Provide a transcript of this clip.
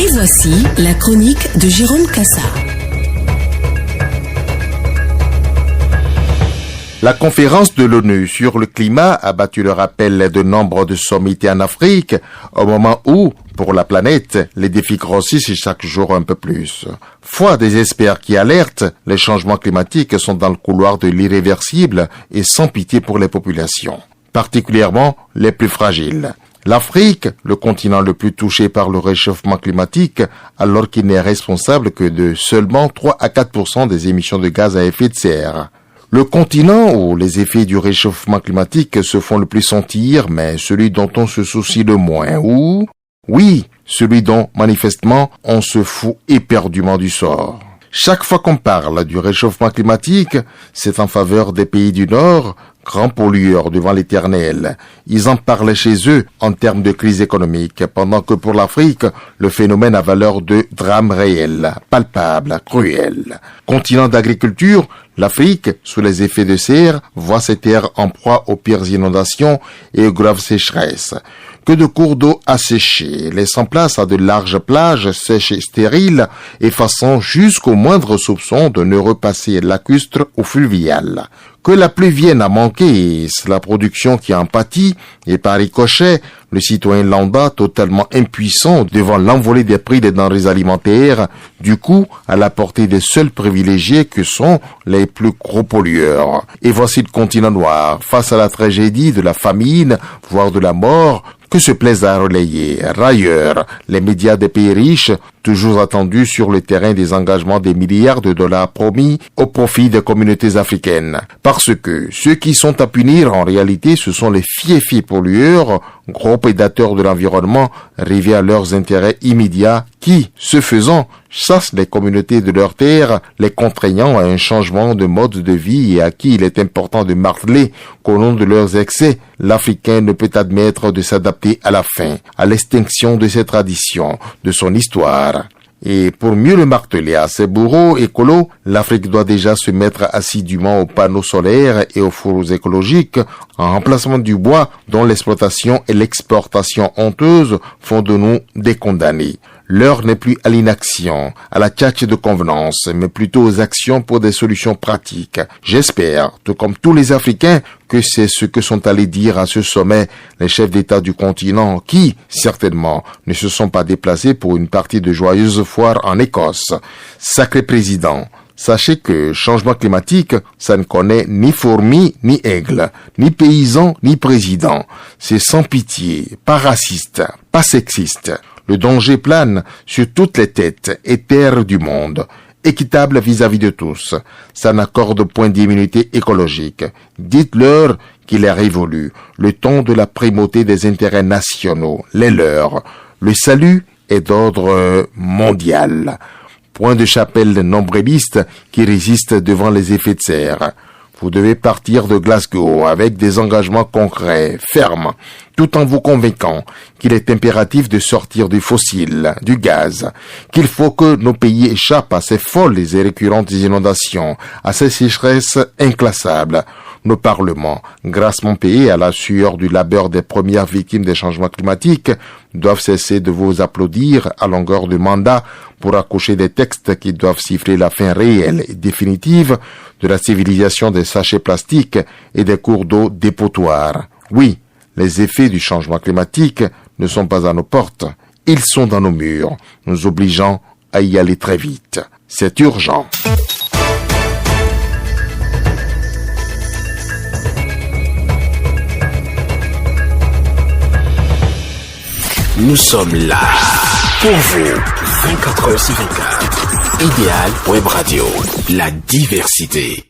Et voici la chronique de Jérôme Cassa. La conférence de l'ONU sur le climat a battu le rappel de nombre de sommités en Afrique, au moment où, pour la planète, les défis grossissent chaque jour un peu plus. Foi des experts qui alertent, les changements climatiques sont dans le couloir de l'irréversible et sans pitié pour les populations, particulièrement les plus fragiles. L'Afrique, le continent le plus touché par le réchauffement climatique, alors qu'il n'est responsable que de seulement 3 à 4% des émissions de gaz à effet de serre. Le continent où les effets du réchauffement climatique se font le plus sentir, mais celui dont on se soucie le moins, ou, oui, celui dont, manifestement, on se fout éperdument du sort. Chaque fois qu'on parle du réchauffement climatique, c'est en faveur des pays du Nord, grands pollueurs devant l'Éternel. Ils en parlent chez eux en termes de crise économique, pendant que pour l'Afrique, le phénomène a valeur de drame réel, palpable, cruel. Continent d'agriculture, l'Afrique, sous les effets de serre, voit ses terres en proie aux pires inondations et aux graves sécheresses. Que de cours d'eau asséchés, laissant place à de larges plages sèches et stériles, effaçant jusqu'au moindre soupçon de ne repasser lacustre ou fluvial. Que la pluie vienne à manquer, c'est la production qui en pâtit, et par ricochet, le citoyen lambda totalement impuissant devant l'envolée des prix des denrées alimentaires, du coup à la portée des seuls privilégiés que sont les plus gros pollueurs. Et voici le continent noir, face à la tragédie de la famine, voire de la mort, que se plaisent à relayer, railleurs, les médias des pays riches, toujours attendus sur le terrain des engagements des milliards de dollars promis au profit des communautés africaines. Parce que ceux qui sont à punir, en réalité, ce sont les fiefs pollueurs, gros prédateurs de l'environnement, rivés à leurs intérêts immédiats, qui, ce faisant, chassent les communautés de leurs terres, les contraignant à un changement de mode de vie et à qui il est important de marteler qu'au nom de leurs excès, l'Africain ne peut admettre de s'adapter à la fin, à l'extinction de ses traditions, de son histoire. Et pour mieux le marteler à ses bourreaux écolos, l'Afrique doit déjà se mettre assidûment aux panneaux solaires et aux fours écologiques, en remplacement du bois dont l'exploitation et l'exportation honteuse font de nous des condamnés. L'heure n'est plus à l'inaction, à la tchatche de convenance, mais plutôt aux actions pour des solutions pratiques. J'espère, tout comme tous les Africains, que c'est ce que sont allés dire à ce sommet les chefs d'État du continent qui, certainement, ne se sont pas déplacés pour une partie de joyeuse foire en Écosse. Sacré président, sachez que changement climatique, ça ne connaît ni fourmi, ni aigle, ni paysan, ni président. C'est sans pitié, pas raciste, pas sexiste. Le danger plane sur toutes les têtes et terres du monde, équitable vis-à-vis de tous. Ça n'accorde point d'immunité écologique. Dites-leur qu'il est révolu, le temps de la primauté des intérêts nationaux, les leurs. Le salut est d'ordre mondial. Point de chapelle nombriliste qui résiste devant les effets de serre. Vous devez partir de Glasgow avec des engagements concrets, fermes, tout en vous convainquant qu'il est impératif de sortir du fossile, du gaz, qu'il faut que nos pays échappent à ces folles et récurrentes inondations, à ces sécheresses inclassables. Nos parlements, grassement payés à la sueur du labeur des premières victimes des changements climatiques, doivent cesser de vous applaudir à longueur de mandat pour accoucher des textes qui doivent siffler la fin réelle et définitive de la civilisation des sachets plastiques et des cours d'eau dépotoirs. Oui, les effets du changement climatique ne sont pas à nos portes, ils sont dans nos murs, nous obligeant à y aller très vite. C'est urgent. Nous sommes là pour vous, 24 heures sur 24. Idéal Web Radio, la diversité.